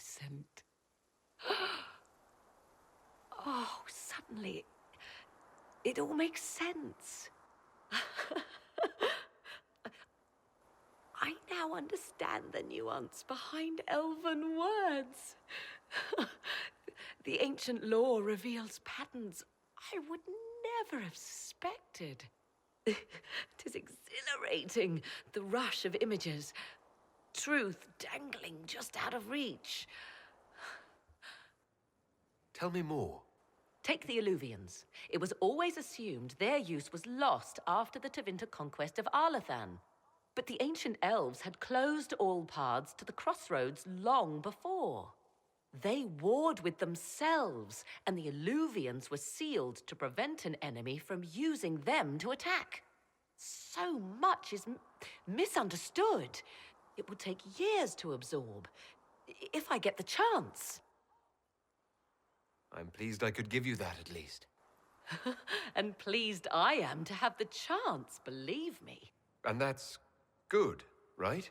magnificent. Oh, suddenly, it all makes sense. I now understand the nuance behind elven words. The ancient lore reveals patterns I would never have suspected. 'Tis exhilarating, the rush of images. Truth dangling just out of reach. Tell me more. Take the Alluvians. It was always assumed their use was lost after the Tevinter conquest of Arlathan. But the ancient elves had closed all paths to the crossroads long before. They warred with themselves, and the Alluvians were sealed to prevent an enemy from using them to attack. So much is misunderstood. It would take years to absorb, if I get the chance. I'm pleased I could give you that at least. And pleased I am to have the chance, believe me. And that's good, right?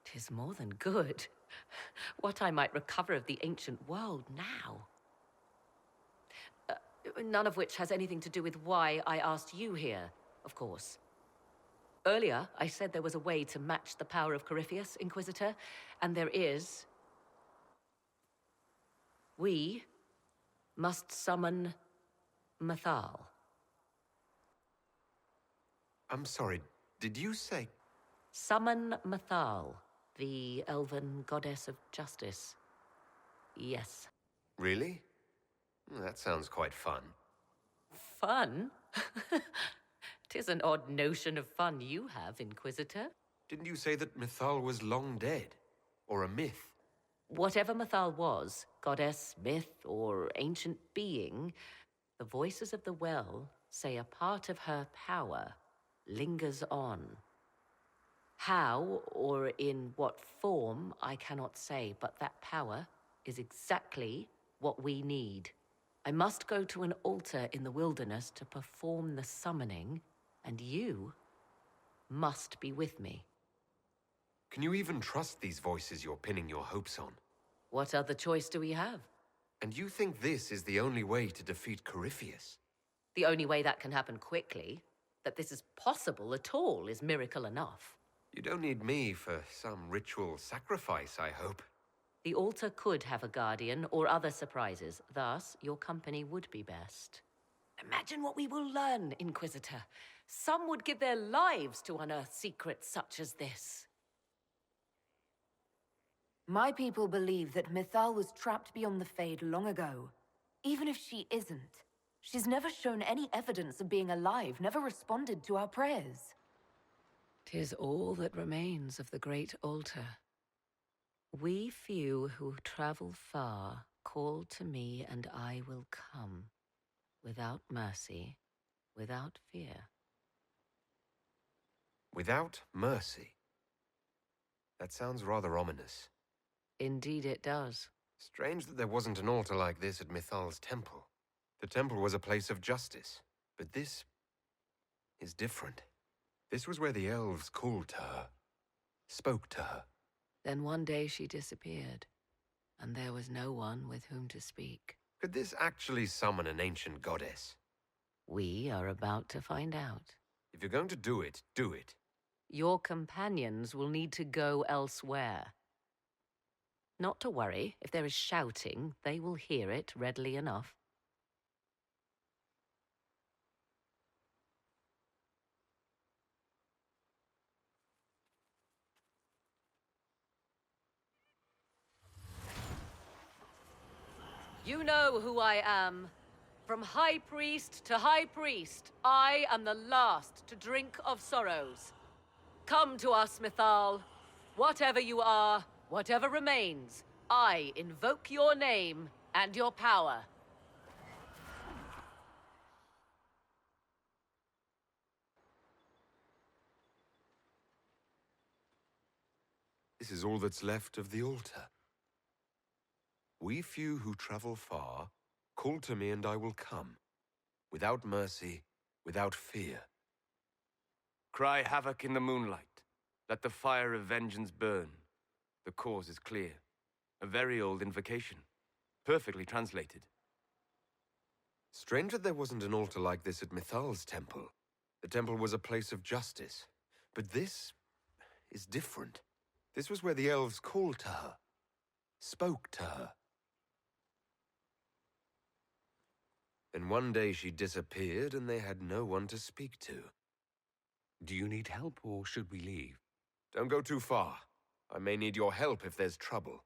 'Tis more than good. What I might recover of the ancient world now. None of which has anything to do with why I asked you here, of course. Earlier, I said there was a way to match the power of Corypheus, Inquisitor, and there is. We must summon Methal. I'm sorry, did you say... Summon Methal, the elven goddess of justice. Yes. Really? That sounds quite fun. Fun? 'Tis an odd notion of fun you have, Inquisitor. Didn't you say that Mithal was long dead? Or a myth? Whatever Methal was, goddess, myth, or ancient being, the voices of the well say a part of her power lingers on. How, or in what form, I cannot say, but that power is exactly what we need. I must go to an altar in the wilderness to perform the summoning, and you must be with me. Can you even trust these voices you're pinning your hopes on? What other choice do we have? And you think this is the only way to defeat Corypheus? The only way that can happen quickly, that this is possible at all, is miracle enough. You don't need me for some ritual sacrifice, I hope. The altar could have a guardian or other surprises, thus your company would be best. Imagine what we will learn, Inquisitor. Some would give their lives to unearth secrets such as this. My people believe that Mithal was trapped beyond the Fade long ago. Even if she isn't, she's never shown any evidence of being alive, never responded to our prayers. 'Tis all that remains of the great altar. We few who travel far call to me and I will come, without mercy, without fear. Without mercy? That sounds rather ominous. Indeed it does. Strange that there wasn't an altar like this at Mithal's temple. The temple was a place of justice, but this is different. This was where the elves called to her, spoke to her. Then one day she disappeared, and there was no one with whom to speak. Could this actually summon an ancient goddess? We are about to find out. If you're going to do it, do it. Your companions will need to go elsewhere. Not to worry, if there is shouting, they will hear it readily enough. You know who I am. From High Priest to High Priest, I am the last to drink of sorrows. Come to us, Mithal. Whatever you are, whatever remains, I invoke your name and your power. This is all that's left of the altar. We few who travel far, call to me and I will come, without mercy, without fear. Cry havoc in the moonlight. Let the fire of vengeance burn. The cause is clear. A very old invocation. Perfectly translated. Strange that there wasn't an altar like this at Mithal's temple. The temple was a place of justice. But this is different. This was where the elves called to her, spoke to her. Then one day she disappeared and they had no one to speak to. Do you need help, or should we leave? Don't go too far. I may need your help if there's trouble.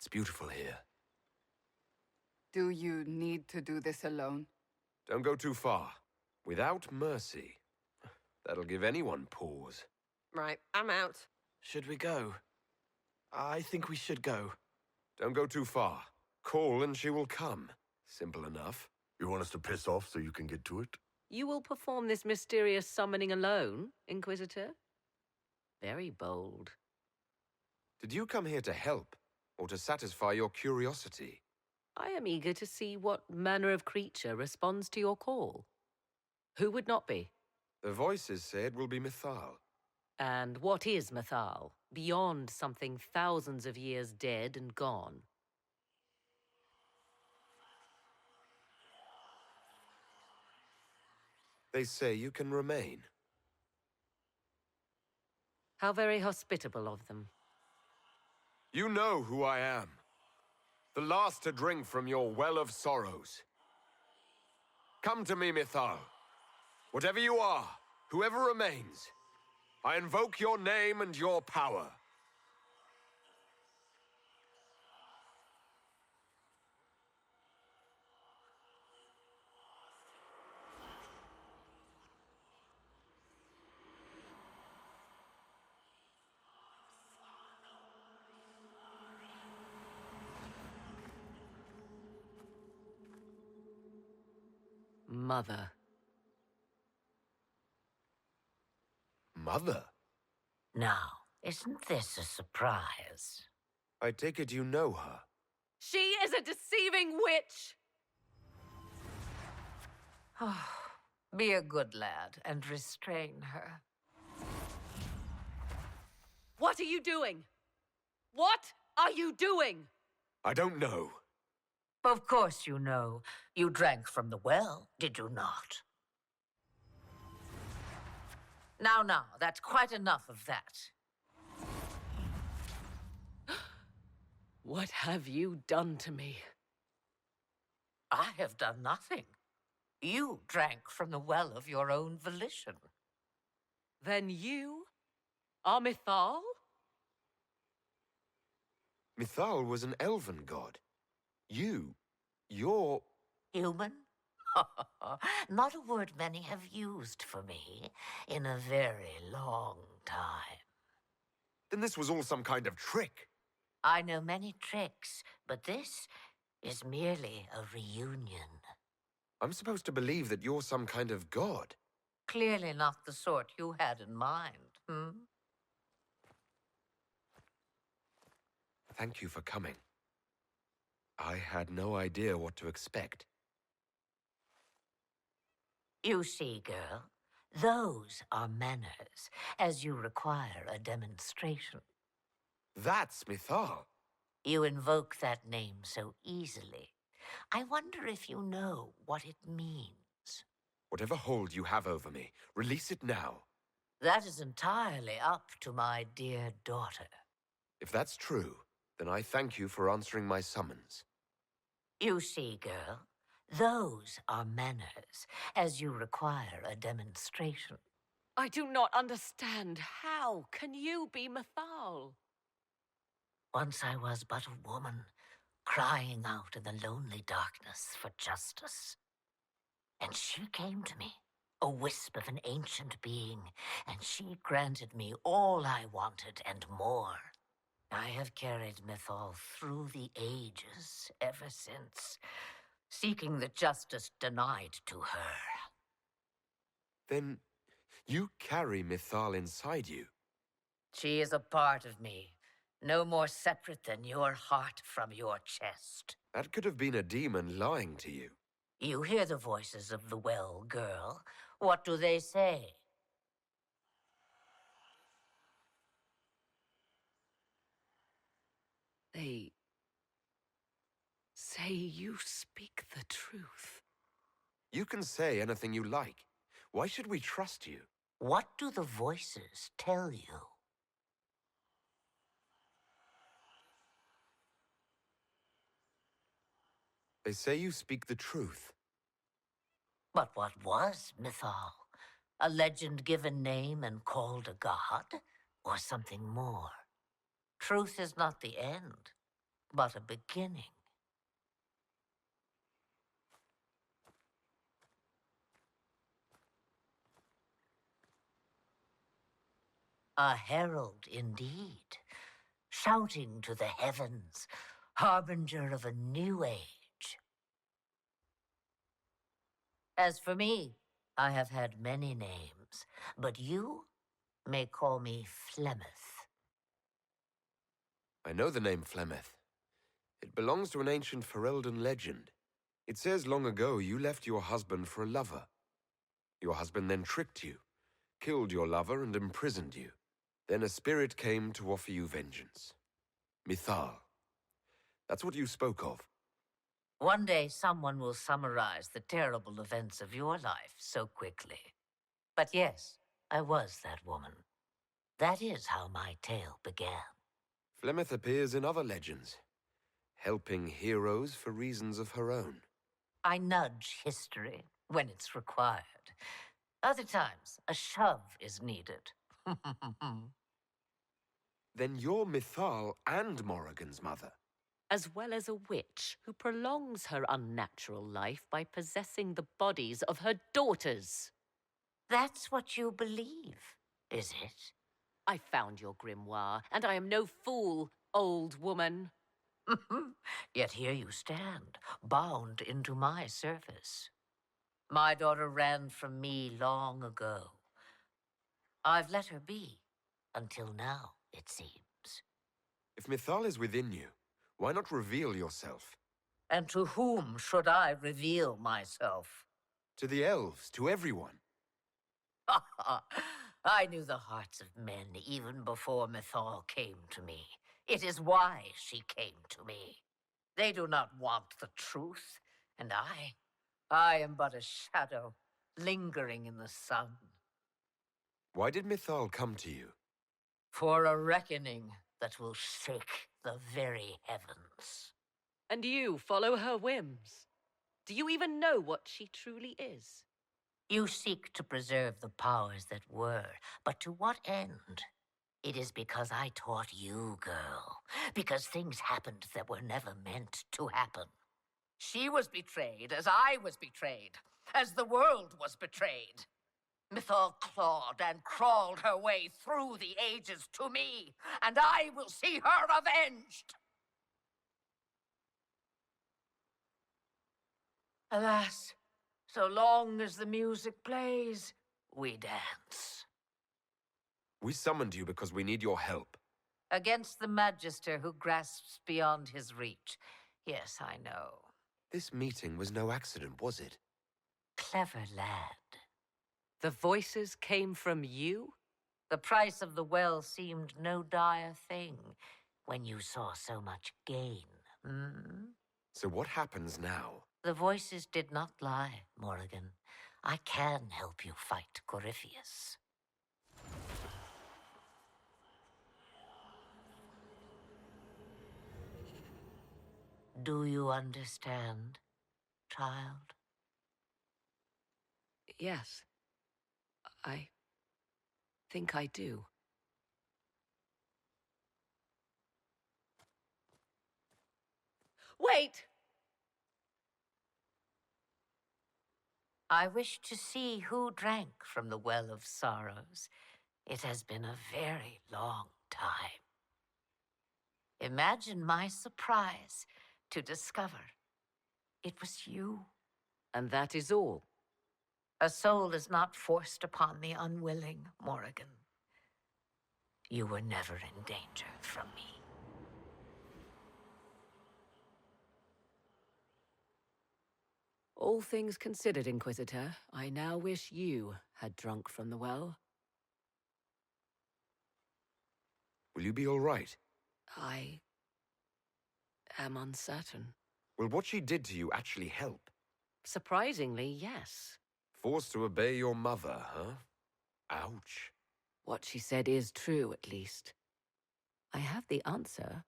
It's beautiful here. Do you need to do this alone? Don't go too far. Without mercy. That'll give anyone pause. Right, I'm out. Should we go? I think we should go. Don't go too far. Call and she will come. Simple enough. You want us to piss off so you can get to it? You will perform this mysterious summoning alone, Inquisitor? Very bold. Did you come here to help, or to satisfy your curiosity? I am eager to see what manner of creature responds to your call. Who would not be? The voices say it will be Mithal. And what is Mithal, beyond something thousands of years dead and gone? They say you can remain. How very hospitable of them. You know who I am. The last to drink from your well of sorrows. Come to me, Mithal. Whatever you are, whoever remains, I invoke your name and your power. Mother. Mother? Now, isn't this a surprise? I take it you know her. She is a deceiving witch! Be a good lad and restrain her. What are you doing? What are you doing? I don't know. Of course you know. You drank from the well, did you not? Now, that's quite enough of that. What have you done to me? I have done nothing. You drank from the well of your own volition. Then you are Mithal? Mithal was an elven god. You're... Human? Not a word many have used for me in a very long time. Then this was all some kind of trick. I know many tricks, but this is merely a reunion. I'm supposed to believe that you're some kind of god. Clearly not the sort you had in mind, hmm? Thank you for coming. I had no idea what to expect. You see, girl, those are manners, as you require a demonstration. That's Mithal. You invoke that name so easily. I wonder if you know what it means. Whatever hold you have over me, release it now. That is entirely up to my dear daughter. If that's true, then I thank you for answering my summons. You see, girl, those are manners, as you require a demonstration. I do not understand. How can you be Mithal? Once I was but a woman, crying out in the lonely darkness for justice. And she came to me, a wisp of an ancient being, and she granted me all I wanted and more. I have carried Mithal through the ages ever since, seeking the justice denied to her. Then you carry Mithal inside you. She is a part of me, no more separate than your heart from your chest. That could have been a demon lying to you. You hear the voices of the well, girl. What do they say? They say you speak the truth. You can say anything you like. Why should we trust you? What do the voices tell you? They say you speak the truth. But what was Mythal? A legend given name and called a god? Or something more? Truth is not the end, but a beginning. A herald indeed, shouting to the heavens, harbinger of a new age. As for me, I have had many names, but you may call me Flemeth. I know the name Flemeth. It belongs to an ancient Ferelden legend. It says long ago you left your husband for a lover. Your husband then tricked you, killed your lover, and imprisoned you. Then a spirit came to offer you vengeance. Mythal. That's what you spoke of. One day someone will summarize the terrible events of your life so quickly. But yes, I was that woman. That is how my tale began. Flemeth appears in other legends, helping heroes for reasons of her own. I nudge history when it's required. Other times, a shove is needed. Then you're Mythal and Morrigan's mother. As well as a witch who prolongs her unnatural life by possessing the bodies of her daughters. That's what you believe, is it? I found your grimoire, and I am no fool, old woman. Yet here you stand, bound into my service. My daughter ran from me long ago. I've let her be, until now, it seems. If Mythal is within you, why not reveal yourself? And to whom should I reveal myself? To the elves, to everyone. I knew the hearts of men even before Mythal came to me. It is why she came to me. They do not want the truth, and I am but a shadow, lingering in the sun. Why did Mythal come to you? For a reckoning that will shake the very heavens. And you follow her whims. Do you even know what she truly is? You seek to preserve the powers that were, but to what end? It is because I taught you, girl. Because things happened that were never meant to happen. She was betrayed as I was betrayed, as the world was betrayed. Mythal clawed and crawled her way through the ages to me, and I will see her avenged! Alas, so long as the music plays, we dance. We summoned you because we need your help. Against the Magister who grasps beyond his reach. Yes, I know. This meeting was no accident, was it? Clever lad. The voices came from you? The price of the well seemed no dire thing when you saw so much gain. So what happens now? The voices did not lie, Morrigan. I can help you fight Corypheus. Do you understand, child? Yes. I think I do. Wait! I wish to see who drank from the Well of Sorrows. It has been a very long time. Imagine my surprise to discover it was you. And that is all. A soul is not forced upon the unwilling, Morrigan. You were never in danger from me. All things considered, Inquisitor, I now wish you had drunk from the well. Will you be all right? I am uncertain. Will what she did to you actually help? Surprisingly, yes. Forced to obey your mother, huh? Ouch. What she said is true, at least. I have the answer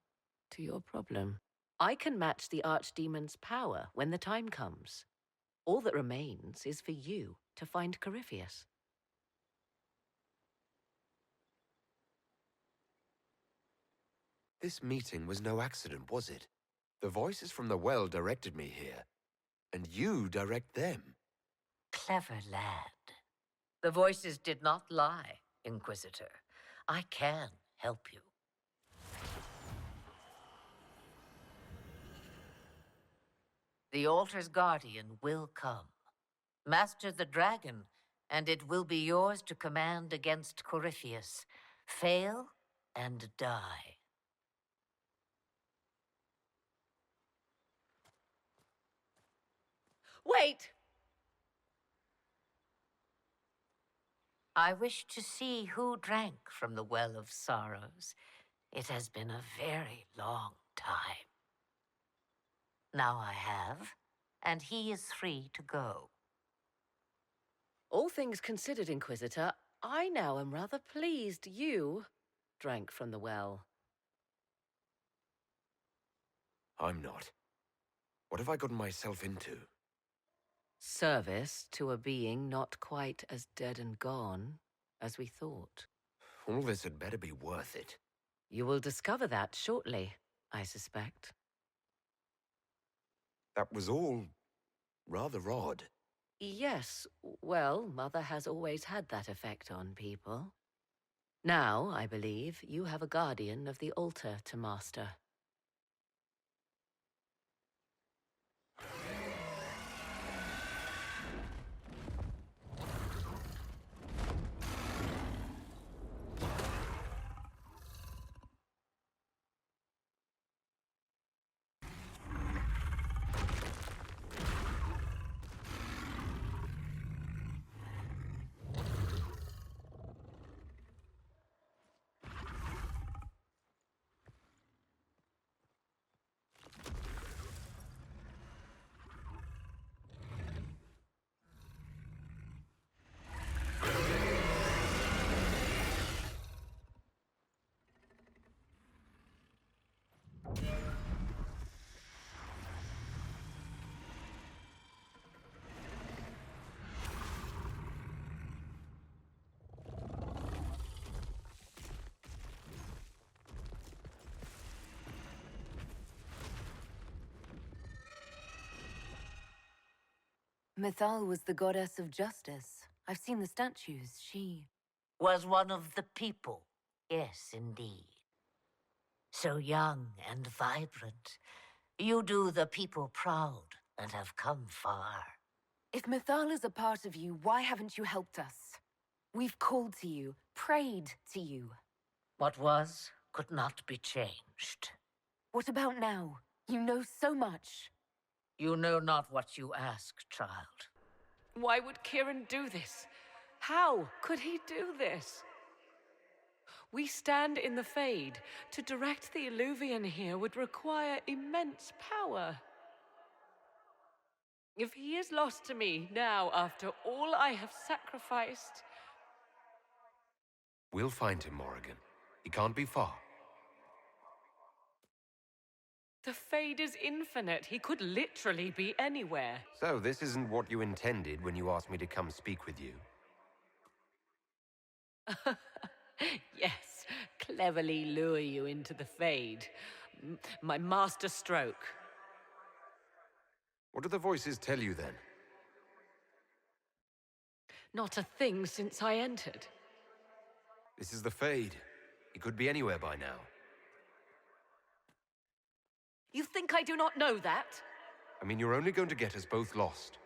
to your problem. I can match the Archdemon's power when the time comes. All that remains is for you to find Corypheus. This meeting was no accident, was it? The voices from the well directed me here, and you direct them. Clever lad. The voices did not lie, Inquisitor. I can help you. The altar's guardian will come. Master the dragon, and it will be yours to command against Corypheus. Fail and die. Wait! I wish to see who drank from the Well of Sorrows. It has been a very long time. Now I have, and he is free to go. All things considered, Inquisitor, I now am rather pleased you drank from the well. I'm not. What have I gotten myself into? Service to a being not quite as dead and gone as we thought. All this had better be worth it. You will discover that shortly, I suspect. That was all rather odd. Yes, well, Mother has always had that effect on people. Now, I believe, you have a guardian of the altar to master. Mythal was the goddess of justice. I've seen the statues. She... Was one of the people. Yes, indeed. So young and vibrant. You do the people proud and have come far. If Mythal is a part of you, why haven't you helped us? We've called to you, prayed to you. What was could not be changed. What about now? You know so much. You know not what you ask, child. Why would Kieran do this? How could he do this? We stand in the Fade. To direct the Illuvian here would require immense power. If he is lost to me now after all I have sacrificed... We'll find him, Morrigan. He can't be far. The Fade is infinite. He could literally be anywhere. So this isn't what you intended when you asked me to come speak with you? Yes, cleverly lure you into the Fade. My master stroke. What do the voices tell you then? Not a thing since I entered. This is the Fade. He could be anywhere by now. You think I do not know that? I mean, you're only going to get us both lost.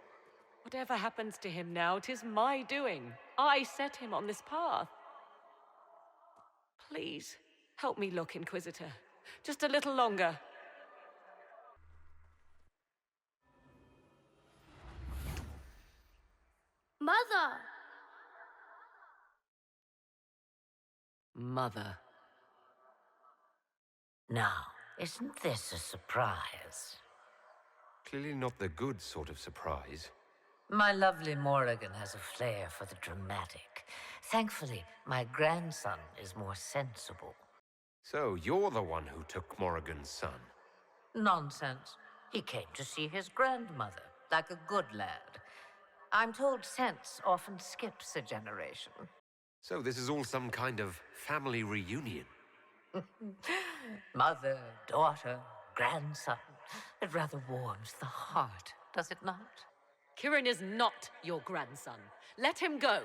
Whatever happens to him now, 'tis my doing. I set him on this path. Please, help me look, Inquisitor. Just a little longer. Mother! Mother. Now, Isn't this a surprise? Clearly not the good sort of surprise. My lovely Morrigan has a flair for the dramatic. Thankfully, my grandson is more sensible. So, you're the one who took Morrigan's son. Nonsense. He came to see his grandmother, like a good lad. I'm told sense often skips a generation. So this is all some kind of family reunion. Mother, daughter, grandson. It rather warms the heart, does it not? Kieran is not your grandson. Let him go.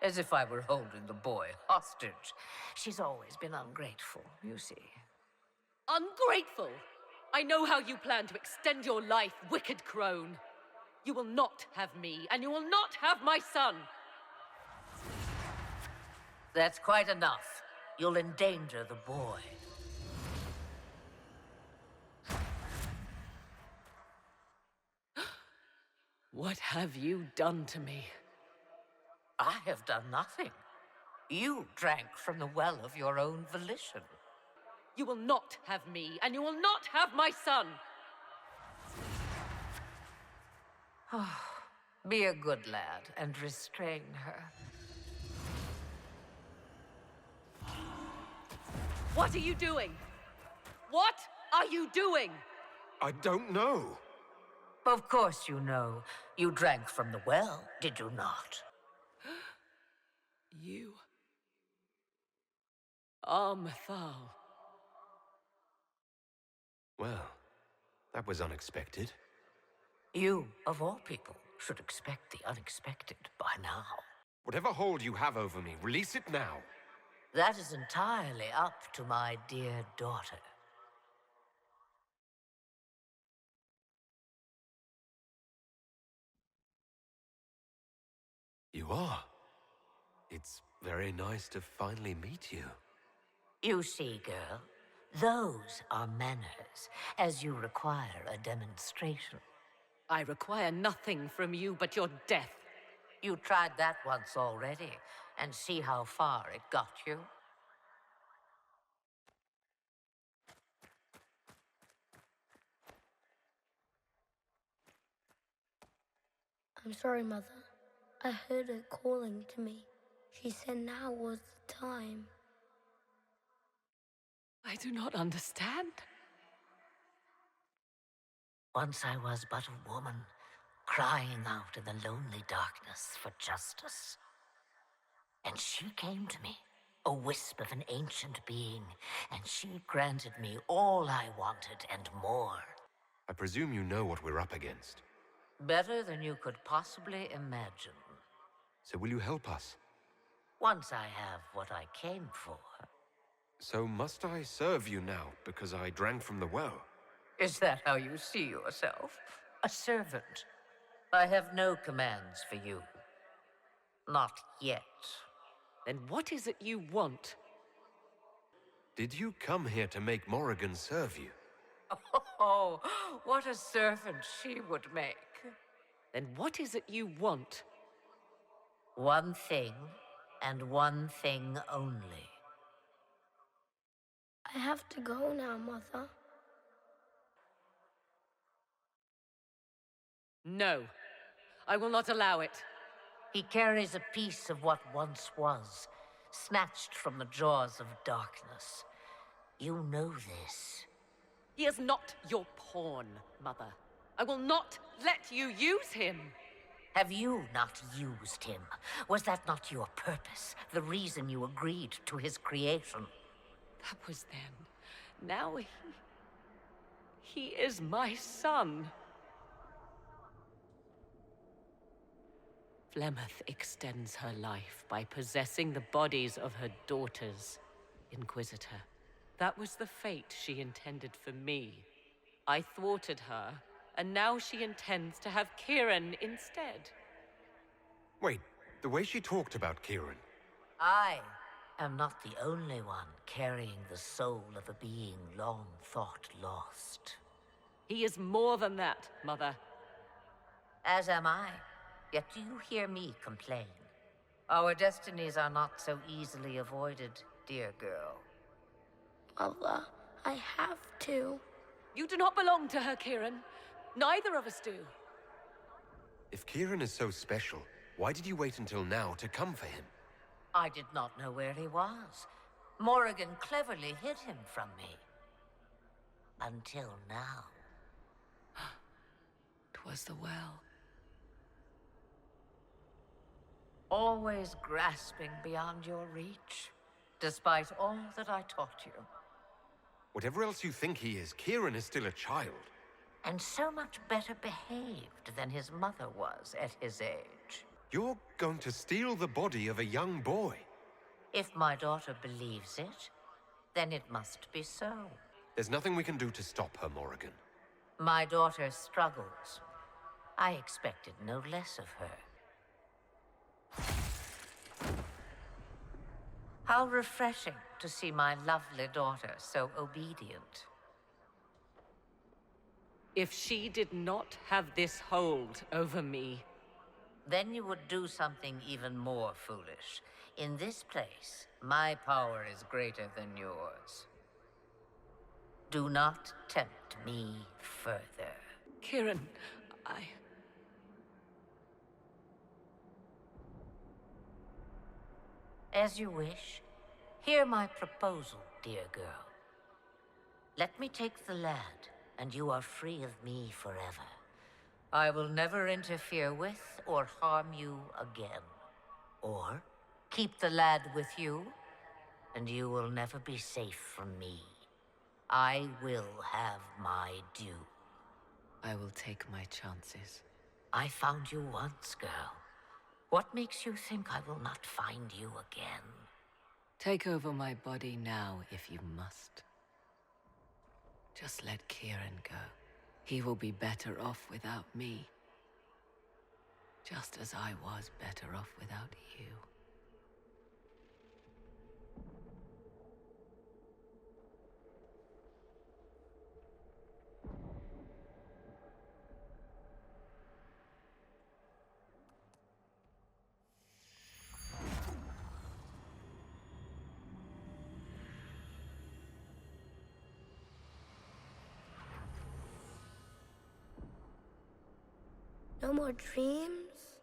As if I were holding the boy hostage. She's always been ungrateful, you see. Ungrateful! I know how you plan to extend your life, wicked crone. You will not have me, and you will not have my son. That's quite enough. You'll endanger the boy. What have you done to me? I have done nothing. You drank from the well of your own volition. You will not have me, and you will not have my son. Be a good lad and restrain her. What are you doing? What are you doing? I don't know. Of course you know. You drank from the well, did you not? You are Methal. Well, that was unexpected. You, of all people, should expect the unexpected by now. Whatever hold you have over me, release it now. That is entirely up to my dear daughter. You are. It's very nice to finally meet you. You see, girl, those are manners, as you require a demonstration. I require nothing from you but your death. You tried that once already, and see how far it got you. I'm sorry, Mother. I heard her calling to me. She said now was the time. I do not understand. Once I was but a woman, crying out in the lonely darkness for justice. And she came to me, a wisp of an ancient being, and she granted me all I wanted and more. I presume you know what we're up against. Better than you could possibly imagine. So will you help us? Once I have what I came for. So must I serve you now because I drank from the well? Is that how you see yourself? A servant? I have no commands for you. Not yet. Then what is it you want? Did you come here to make Morrigan serve you? Oh, what a servant she would make. Then what is it you want? One thing, and one thing only. I have to go now, Mother. No, I will not allow it. He carries a piece of what once was, snatched from the jaws of darkness. You know this. He is not your pawn, Mother. I will not let you use him. Have you not used him? Was that not your purpose, the reason you agreed to his creation? That was then. Now he is my son. Flemeth extends her life by possessing the bodies of her daughters, Inquisitor. That was the fate she intended for me. I thwarted her, and now she intends to have Kieran instead. Wait, the way she talked about Kieran. I am not the only one carrying the soul of a being long thought lost. He is more than that, Mother. As am I. Yet do you hear me complain? Our destinies are not so easily avoided, dear girl. Mother, I have to. You do not belong to her, Kieran. Neither of us do. If Kieran is so special, why did you wait until now to come for him? I did not know where he was. Morrigan cleverly hid him from me. Until now. 'Twas the well. Always grasping beyond your reach, despite all that I taught you. Whatever else you think he is, Kieran is still a child. And so much better behaved than his mother was at his age. You're going to steal the body of a young boy. If my daughter believes it, then it must be so. There's nothing we can do to stop her, Morrigan. My daughter struggles. I expected no less of her. How refreshing to see my lovely daughter so obedient. If she did not have this hold over me, Then you would do something even more foolish. In this place, my power is greater than yours. Do not tempt me further. Kieran, As you wish. Hear my proposal, dear girl. Let me take the lad, and you are free of me forever. I will never interfere with or harm you again. Or keep the lad with you, and you will never be safe from me. I will have my due. I will take my chances. I found you once, girl. What makes you think I will not find you again? Take over my body now, if you must. Just let Kieran go. He will be better off without me. Just as I was better off without you. No more dreams?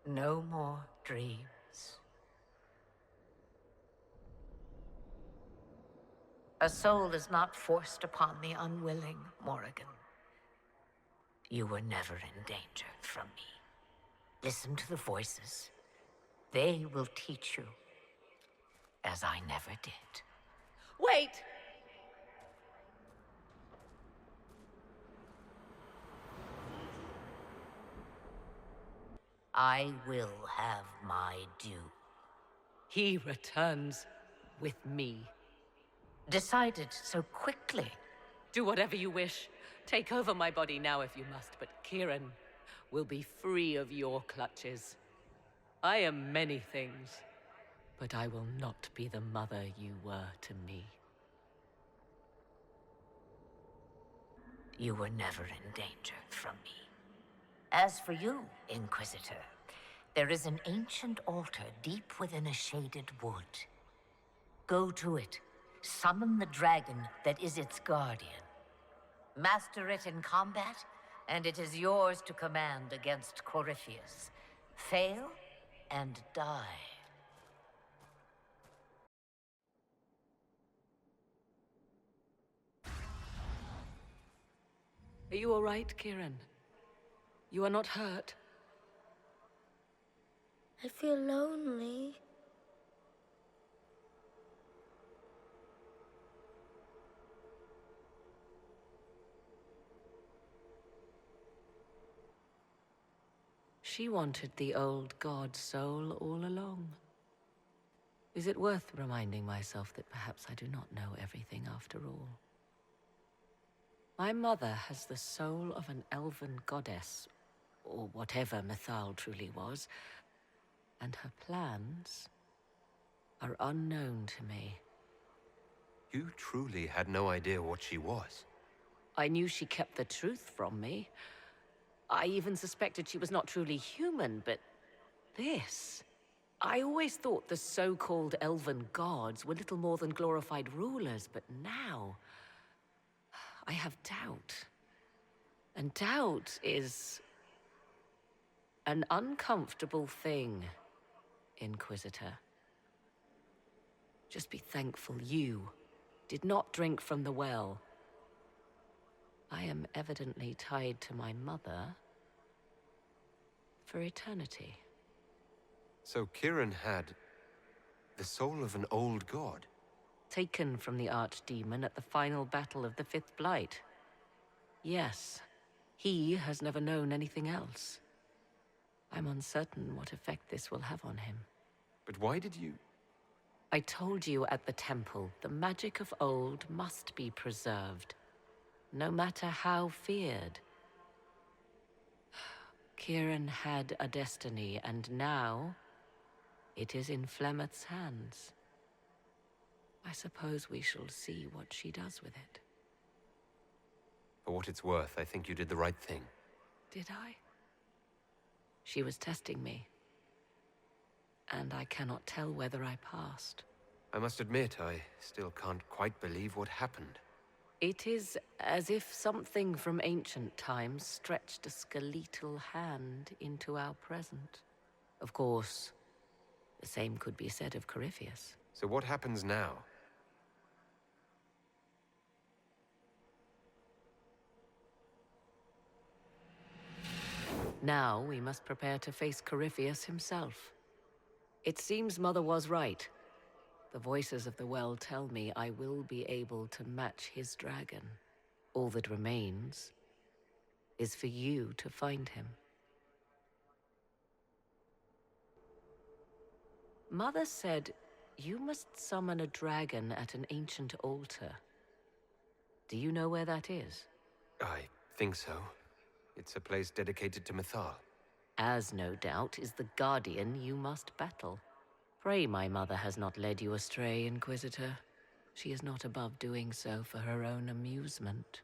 No more dreams. A soul is not forced upon the unwilling, Morrigan. You were never in danger from me. Listen to the voices. They will teach you, as I never did. Wait! I will have my due. He returns with me. Decided so quickly. Do whatever you wish. Take over my body now if you must, but Kieran will be free of your clutches. I am many things, but I will not be the mother you were to me. You were never in danger from me. As for you, Inquisitor, there is an ancient altar deep within a shaded wood. Go to it. Summon the dragon that is its guardian. Master it in combat, and it is yours to command against Corypheus. Fail, and die. Are you all right, Kieran? You are not hurt? I feel lonely. She wanted the old god soul all along. Is it worth reminding myself that perhaps I do not know everything after all? My mother has the soul of an elven goddess, or whatever Mythal truly was, and her plans are unknown to me. You truly had no idea what she was. I knew she kept the truth from me. I even suspected she was not truly human, but this... I always thought the so-called elven gods were little more than glorified rulers, but now I have doubt. And doubt is an uncomfortable thing, Inquisitor. Just be thankful you did not drink from the well. I am evidently tied to my mother for eternity. So Kieran had the soul of an old god. Taken from the archdemon at the final battle of the Fifth Blight. Yes, he has never known anything else. I'm uncertain what effect this will have on him. But why did you... I told you at the temple, the magic of old must be preserved, no matter how feared. Kieran had a destiny, and now it is in Flemeth's hands. I suppose we shall see what she does with it. For what it's worth, I think you did the right thing. Did I? She was testing me, and I cannot tell whether I passed. I must admit, I still can't quite believe what happened. It is as if something from ancient times stretched a skeletal hand into our present. Of course, the same could be said of Corypheus. So what happens now? Now we must prepare to face Corypheus himself. It seems Mother was right. The voices of the well tell me I will be able to match his dragon. All that remains is for you to find him. Mother said you must summon a dragon at an ancient altar. Do you know where that is? I think so. It's a place dedicated to Mythal. As no doubt is the guardian you must battle. Pray my mother has not led you astray, Inquisitor. She is not above doing so for her own amusement.